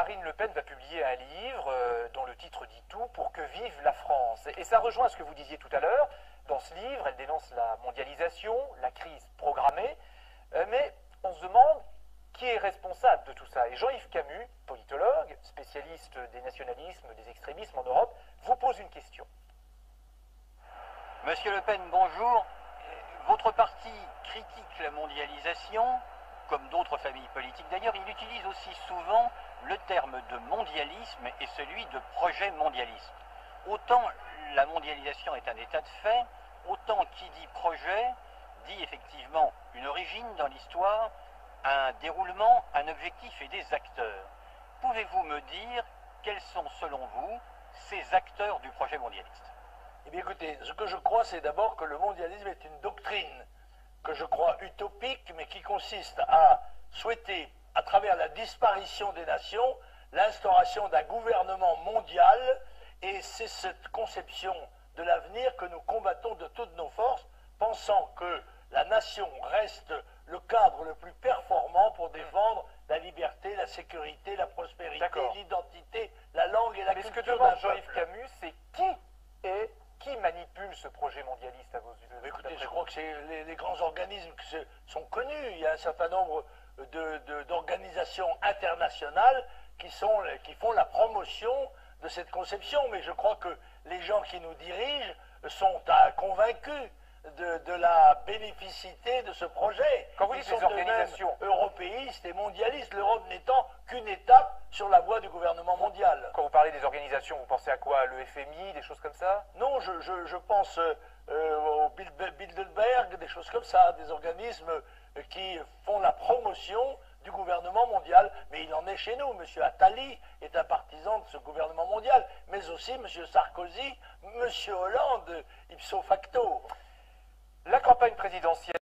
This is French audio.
Marine Le Pen va publier un livre dont le titre dit tout, pour que vive la France. Et ça rejoint ce que vous disiez tout à l'heure. Dans ce livre, elle dénonce la mondialisation, la crise programmée, mais on se demande qui est responsable de tout ça. Et Jean-Yves Camus, politologue, spécialiste des nationalismes, des extrémismes en Europe, vous pose une question. Monsieur Le Pen, bonjour. Votre parti critique la mondialisation, comme d'autres familles politiques d'ailleurs. Il utilise aussi souvent le terme de mondialisme et celui de projet mondialiste. Autant la mondialisation est un état de fait, autant qui dit projet dit effectivement une origine dans l'histoire, un déroulement, un objectif et des acteurs. Pouvez-vous me dire quels sont selon vous ces acteurs du projet mondialiste? Eh bien écoutez, ce que je crois, c'est d'abord que le mondialisme est une doctrine que je crois utopique, mais qui consiste à souhaiter, à travers la disparition des nations, l'instauration d'un gouvernement mondial, et c'est cette conception de l'avenir que nous combattons de toutes nos forces, pensant que la nation reste le cadre le plus performant pour défendre la liberté, la sécurité, la prospérité, l'identité, la langue et la culture. Mais ce que demande Jean-Yves Camus, c'est qui manipule ce projet mondialiste à vos yeux? Écoutez, je crois que c'est les grands organismes qui sont connus. Il y a un certain nombre d'organisations internationales qui font la promotion de cette conception. Mais je crois que les gens qui nous dirigent sont convaincus de la bénéficité de ce projet. Quand vous dites les organisations européistes et mondialistes, l'Europe n'étant qu'une étape sur la voie du gouvernement mondial. Quand vous parlez des organisations, vous pensez à quoi? Le FMI, des choses comme ça? Non, je pense au Bilderberg, des choses comme ça, des organismes qui font la promotion du gouvernement mondial. Mais il en est chez nous. M. Attali est un partisan de ce gouvernement mondial, mais aussi M. Sarkozy, M. Hollande, ipso facto. La campagne présidentielle